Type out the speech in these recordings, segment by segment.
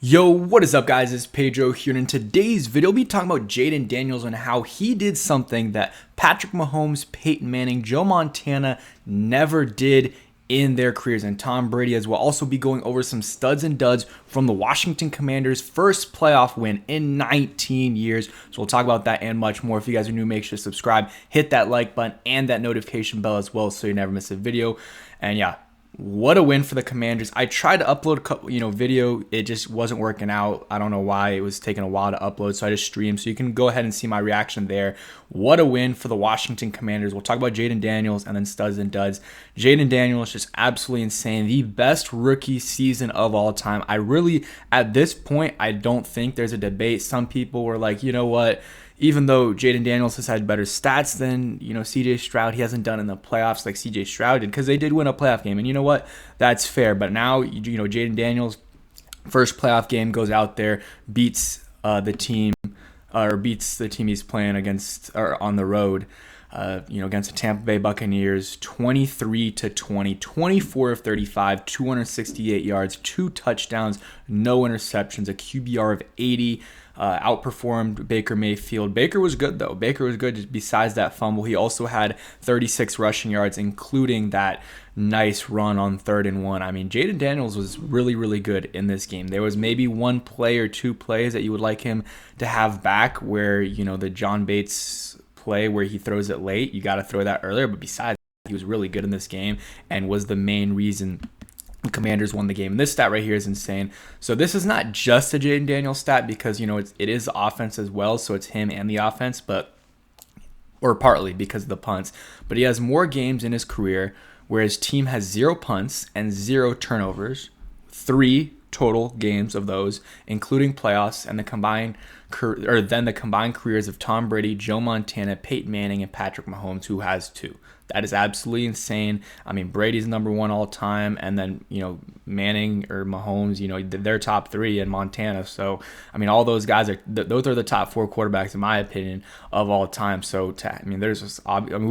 Yo, what is up guys, it's Pedro here, and in today's video we'll be talking about Jayden Daniels and how he did something that Patrick Mahomes, Peyton Manning, Joe Montana never did in their careers, and Tom Brady as well. Also be going over some studs and duds from the Washington Commanders' first playoff win in 19 years. So we'll talk about that and much more. If you guys are new, make sure to subscribe, hit that like button and that notification bell as well so you never miss a video. And yeah, what a win for the Commanders. I tried to upload a couple, video. It just wasn't working out. I don't know why. It was taking a while to upload, so I just streamed. So you can go ahead and see my reaction there. What a win for the Washington Commanders. We'll talk about Jayden Daniels and then studs and duds. Jayden Daniels just absolutely insane. The best rookie season of all time. At this point, I don't think there's a debate. Some people were like, you know what? Even though Jayden Daniels has had better stats than, CJ Stroud, he hasn't done in the playoffs like CJ Stroud did, because they did win a playoff game. And you know what? That's fair. But now, Jayden Daniels, first playoff game, goes out there, beats the team he's playing against, or on the road, against the Tampa Bay Buccaneers, 23-20, 24 of 35, 268 yards, 2 touchdowns, no interceptions, a QBR of 80. Outperformed Baker Mayfield. Baker was good though. Baker was good besides that fumble. He also had 36 rushing yards, including that nice run on 3rd and 1. I mean, Jayden Daniels was really, really good in this game. There was maybe one play or two plays that you would like him to have back where, the John Bates play where he throws it late. You got to throw that earlier. But besides, he was really good in this game and was the main reason the Commanders won the game. And this stat right here is insane. So this is not just a Jayden Daniels stat because, it is offense as well. So it's him and the offense, or partly because of the punts. But he has more games in his career where his team has 0 punts and 0 turnovers. 3 total games of those, including playoffs, and the combined careers of Tom Brady, Joe Montana, Peyton Manning, and Patrick Mahomes, who has 2. That is absolutely insane. I mean, Brady's number 1 all time, and then, Manning or Mahomes, they're top 3 in Montana. So, I mean, all those guys those are the top 4 quarterbacks, in my opinion, we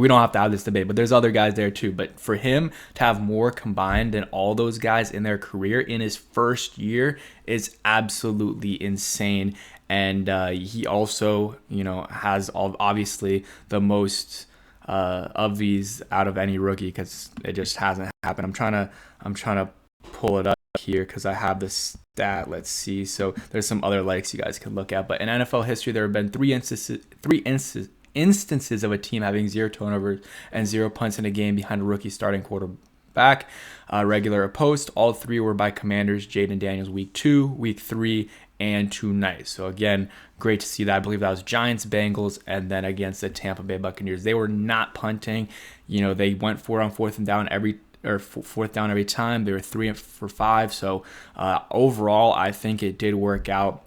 don't have to have this debate, but there's other guys there too. But for him to have more combined than all those guys in their career in his first year is absolutely insane. And he also, has obviously the most of these out of any rookie, because it just hasn't happened. I'm trying to pull it up here because I have the stat. Let's see. So there's some other likes you guys can look at. But in NFL history, there have been three instances of a team having 0 turnovers and 0 punts in a game behind a rookie starting quarterback, regular or post. All 3 were by Commanders. Jayden Daniels week 2, week 3, and tonight. So again, great to see that. I believe that was Giants, Bengals, and then against the Tampa Bay Buccaneers. They were not punting. They went for it on fourth down every time. They were 3 for 5. So overall, I think it did work out.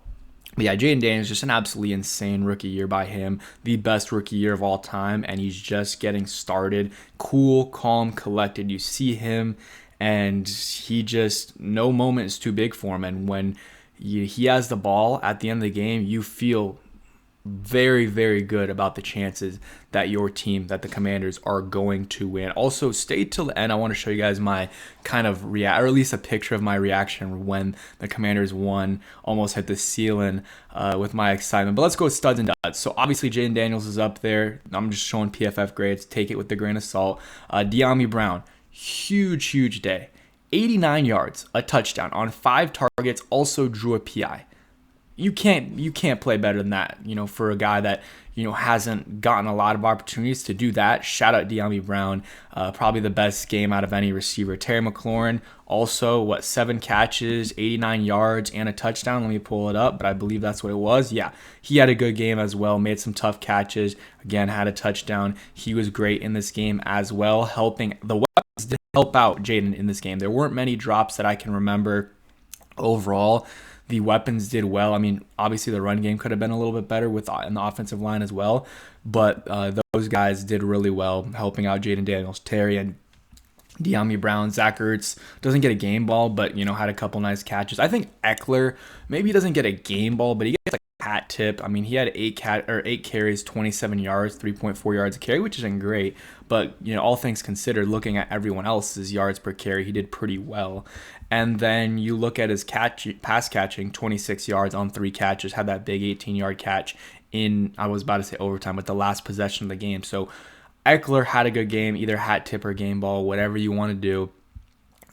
But yeah, Jayden Daniels, just an absolutely insane rookie year by him. The best rookie year of all time, and he's just getting started. Cool, calm, collected. You see him, and he just, no moment is too big for him. And when he has the ball at the end of the game, you feel very, very good about the chances that your team, that the Commanders, are going to win. Also, stay till the end. I want to show you guys my kind of or at least a picture of my reaction when the Commanders won, almost hit the ceiling with my excitement. But let's go with studs and duds. So obviously Jayden Daniels is up there. I'm just showing PFF grades. Take it with a grain of salt. De'Ami Brown, huge day. 89 yards, a touchdown on 5 targets, also drew a PI. You can't play better than that, for a guy that, hasn't gotten a lot of opportunities to do that. Shout out De'Ami Brown, probably the best game out of any receiver. Terry McLaurin, also, 7 catches, 89 yards, and a touchdown. Let me pull it up, but I believe that's what it was. Yeah, he had a good game as well, made some tough catches, again, had a touchdown. He was great in this game as well, helping the weapons to help out Jayden in this game. There weren't many drops that I can remember overall. The weapons did well. I mean, obviously the run game could have been a little bit better in the offensive line as well, but those guys did really well, helping out Jayden Daniels, Terry, and De'Ami Brown. Zach Ertz doesn't get a game ball, but had a couple nice catches. I think Eckler, maybe he doesn't get a game ball, but he gets a hat tip. I mean, he had 8 carries, 27 yards, 3.4 yards a carry, which isn't great. But all things considered, looking at everyone else's yards per carry, he did pretty well. And then you look at his pass catching, 26 yards on 3 catches, had that big 18-yard catch in, I was about to say overtime, but the last possession of the game. So Eckler had a good game, either hat tip or game ball, whatever you want to do.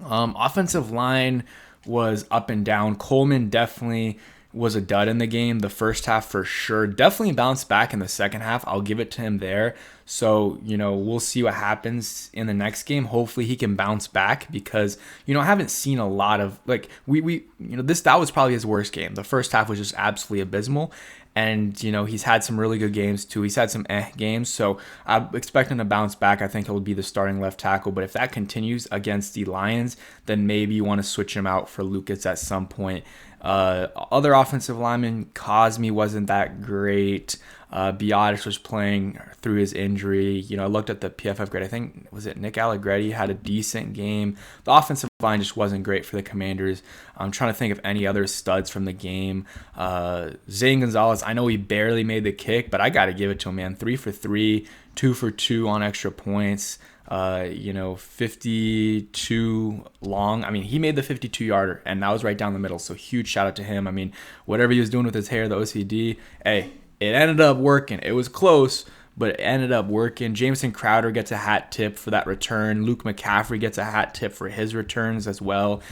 Offensive line was up and down. Coleman definitely was a dud in the game. The first half for sure. Definitely bounced back in the second half. I'll give it to him there. So, we'll see what happens in the next game. Hopefully he can bounce back because, I haven't seen a lot of, that was probably his worst game. The first half was just absolutely abysmal. And, he's had some really good games too. He's had some games. So I'm expecting to bounce back. I think he'll be the starting left tackle. But if that continues against the Lions, then maybe you want to switch him out for Lucas at some point. Other offensive linemen, Cosme wasn't that great. Biotis was playing through his injury. I looked at the PFF grade. I think, was it Nick Allegretti had a decent game. The offensive line just wasn't great for the Commanders. I'm trying to think of any other studs from the game. Zane Gonzalez, I know he barely made the kick, but I got to give it to him, man. 3 for 3, 2 for 2 on extra points. 52 long. I mean, he made the 52-yarder, and that was right down the middle. So huge shout out to him. I mean, whatever he was doing with his hair, the OCD, hey, it ended up working. It was close, but it ended up working. Jamison Crowder gets a hat tip for that return. Luke McCaffrey gets a hat tip for his returns as well.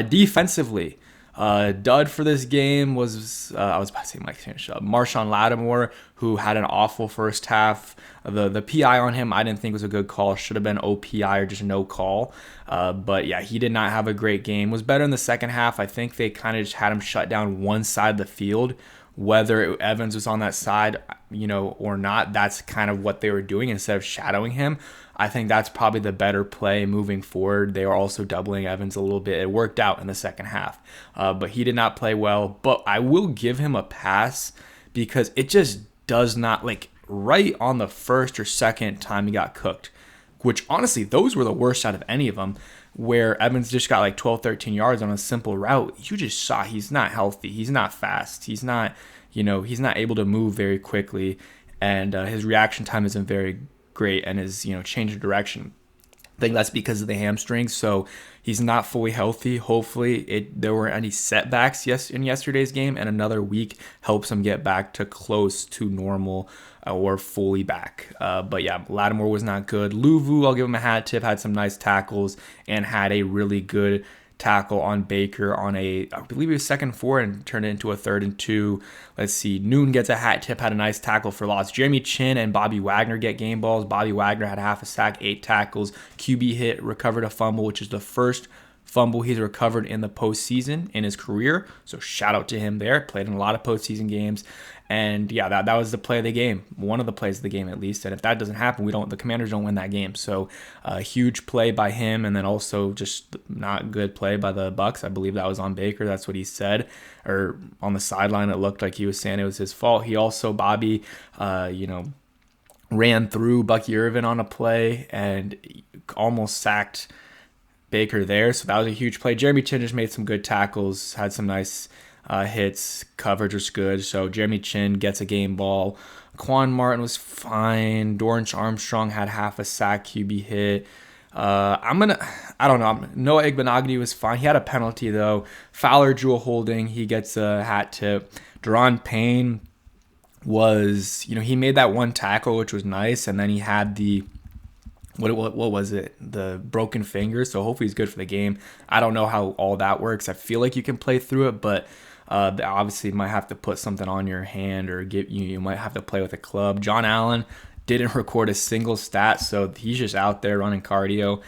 Defensively, dud for this game was, I was about to say Marshawn Lattimore, who had an awful first half. The PI on him I didn't think was a good call. Should have been OPI or just no call. But yeah, he did not have a great game. Was better in the second half. I think they kind of just had him shut down one side of the field. Whether Evans was on that side, or not, that's kind of what they were doing instead of shadowing him. I think that's probably the better play moving forward. They were also doubling Evans a little bit. It worked out in the second half, but he did not play well. But I will give him a pass because it just does not, right on the first or second time he got cooked, which honestly, those were the worst out of any of them, where Evans just got 12, 13 yards on a simple route. You just saw he's not healthy. He's not fast. He's not, he's not able to move very quickly. And his reaction time isn't very great, and his, change of direction. I think that's because of the hamstring. So he's not fully healthy. Hopefully there weren't any setbacks in yesterday's game, and another week helps him get back to close to normal or fully back. But yeah, Lattimore was not good. Luvu, I'll give him a hat tip, had some nice tackles and had a really good tackle on Baker on I believe it was 2nd and 4 and turned it into a 3rd and 2. Let's see. Noon gets a hat tip, had a nice tackle for loss. Jeremy Chin and Bobby Wagner get game balls. Bobby Wagner had half a sack, 8 tackles. QB hit, recovered a fumble, which is the first fumble he's recovered in the postseason in his career. So shout out to him there. Played in a lot of postseason games. And yeah, that was the play of the game. One of the plays of the game, at least. And if that doesn't happen, the Commanders don't win that game. So a huge play by him, and then also just not good play by the Bucs. I believe that was on Baker. That's what he said. Or on the sideline, it looked like he was saying it was his fault. He also, Bobby, ran through Bucky Irvin on a play and almost sacked Baker there. So that was a huge play. Jeremy Chin just made some good tackles, had some nice hits, coverage was good. So Jeremy Chin gets a game ball. Quan Martin was fine. Dorrance Armstrong had half a sack, QB hit. I don't know. Noah Igbenogany was fine. He had a penalty though. Fowler drew a holding. He gets a hat tip. Deron Payne was, he made that one tackle, which was nice. And then he had what was it? The broken finger. So hopefully he's good for the game. I don't know how all that works. I feel like you can play through it, but obviously you might have to put something on your hand, or you might have to play with a club. John Allen didn't record a single stat, so he's just out there running cardio.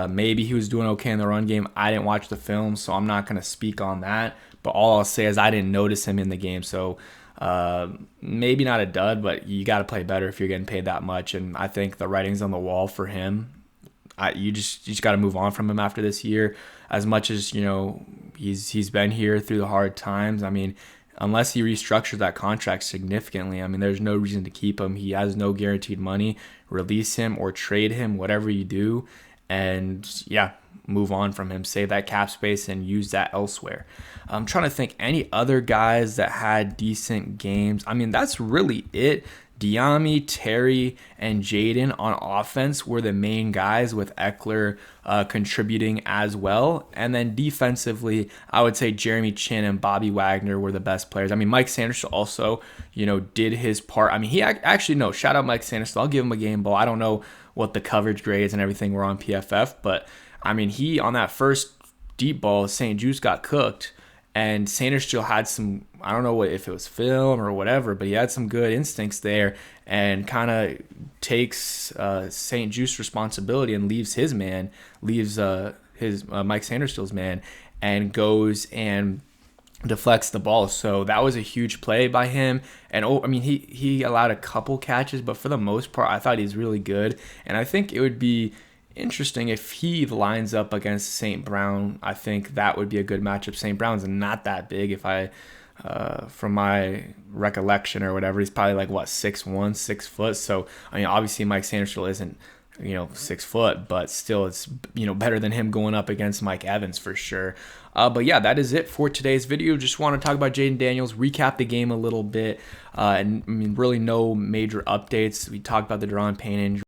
Maybe he was doing okay in the run game. I didn't watch the film, so I'm not going to speak on that. But all I'll say is I didn't notice him in the game. So maybe not a dud, but you got to play better if you're getting paid that much. And I think the writing's on the wall for him. You just got to move on from him after this year. As much as he's been here through the hard times. I mean, unless he restructures that contract significantly, I mean, there's no reason to keep him. He has no guaranteed money. Release him or trade him, whatever you do, and yeah, move on from him. Save that cap space and use that elsewhere. I'm trying to think any other guys that had decent games. I mean, that's really it. Diami, Terry, and Jayden on offense were the main guys, with Eckler contributing as well. And then defensively, I would say Jeremy Chin and Bobby Wagner were the best players. I mean, Mike Sanderson also, did his part. I mean, he actually, no, shout out Mike Sanderson. I'll give him a game ball. I don't know what the coverage grades and everything were on PFF, but I mean, he, on that first deep ball, St. Juice got cooked, and Sanders still had some, I don't know if it was film or whatever, but he had some good instincts there, and kind of takes St. Juice responsibility and leaves his Mike Sanderson's man, and goes and deflects the ball. So that was a huge play by him. And I mean, he allowed a couple catches, but for the most part, I thought he's really good. And I think it would be interesting if he lines up against St. Brown. I think that would be a good matchup. St. Brown's not that big, from my recollection or whatever. He's probably like 6'1", 6 foot. So I mean, obviously Mike Sanderson isn't 6 foot, but still it's better than him going up against Mike Evans for sure. But yeah, that is it for today's video. Just want to talk about Jayden Daniels, recap the game a little bit, and I mean, really no major updates. We talked about the Daron Payne injury.